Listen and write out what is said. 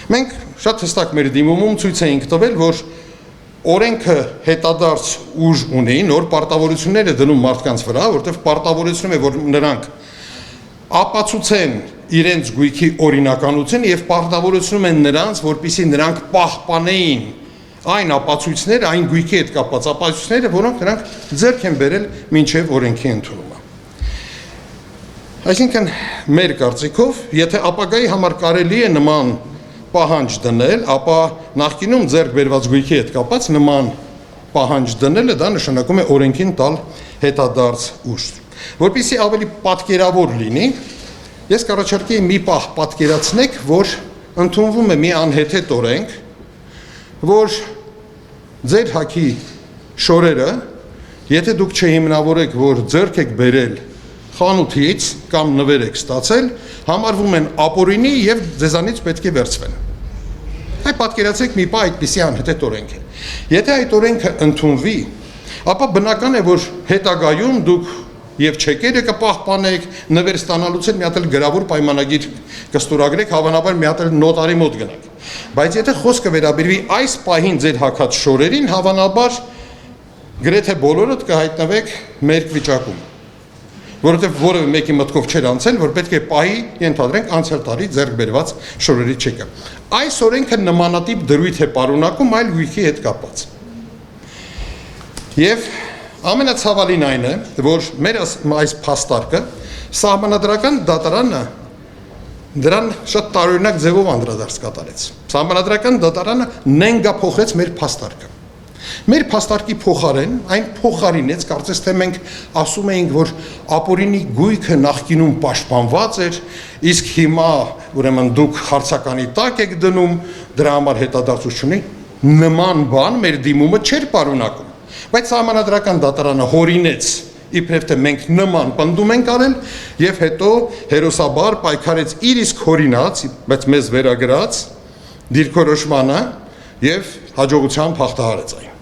Մենք շատ հստակ մեր դիմումում ցույց էինք տվել, որ օրենքը հետադարձ ուժ ունի, նոր պարտավորություններ է դնում մարդկանց վրա, որտեղ պարտավորություն է, որ նրանք ապացուցեն իրենց գույքի օրինականություն եւ պարտավորություն են նրանց, որպեսզի նրանք պահպանեին այն ապացույցները, այն գույքի հետ կապված ապացույցները, որոնք նրանք ձեռք են բերել մինչև օրենքի ընդունումը։ Այսինքն մեր կարծիքով, եթե ապագայի համար կարելի է նման պահանջ դնել, ապա նախկինում ձեռք բերված գույքի հետ կապված նման պահանջ դնելը դա նշանակում է օրենքին տալ հետադարձ ուժ։ Որպեսզի ավելի պատկերավոր լինի, ես կառաջարկեի մի պահ պատկերացնեք, որ ընդունվում է մի անհեթեթ օրենք, որ ձեր հագի շորերը, եթե դուք չհիմնավորեք, որ ձեռք եք բերել խանութից կամ նվեր եք ստացել, համարվում են ապօրինի եւ ձեզանից պետք է վերցվեն։ Այ պատկերացրեք մի պահ այդպիսի անհեթեթ օրենք է։ Եթե այդ օրենքը ընդունվի, ապա բնական է, որ հետագայում դուք եւ չեկերը կպահպանեք, նվեր ստանալուց էլ մի հատ էլ գրավոր պայմանագիր կստորագրեք, հավանաբար մի հատ էլ նոտարի մոտ գնաք։ Բայց եթե խոսքը վերաբերվի այս պահին ձեր հագած շորերին, հավանաբար գրեթե բոլորդ կհայտնվեք մերկ վիճակում, որովհետև որևէ մեկի մտքով չէր անցել, որ պետք է պահի, ենթադրենք, անցյալ տարի ձեռք բերված շորերի չեկը։ Այս օրենքը նմանատիպ դրույթ է պարունակում այլ գույքի հետ կապված։ Եվ ամենացավալին այն է, որ մեր այս փաստարկը սահմանադրական դատարանը դրան շատ տարօրինակ ձևով անդրադարձ կատարեց։ Սահմանադրական դատարանը նենգափոխեց մեր փաստարկը։ Մեր փաստարկի փոխարեն այն փոխարինեց, կարծես թե մենք ասում էինք, որ ապօրինի գույքը նախկինում պաշտպանված էր, իսկ հիմա ուրեմն դուք հարցականի տակ եք դնում, դրա համար հետադարձություն ունի, նման բան մեր դիմումը չէր պարունակում։ Բայց սահմանադրական դատարանը հորինեց, իբրև թե մենք նման պնդում ենք արել եւ հետո հերոսաբար պայքարեց իր իսկ հորինած, բայց մեզ վերագրած դիրքորոշմանը եւ հաջողությամբ հաղթահարեց այն։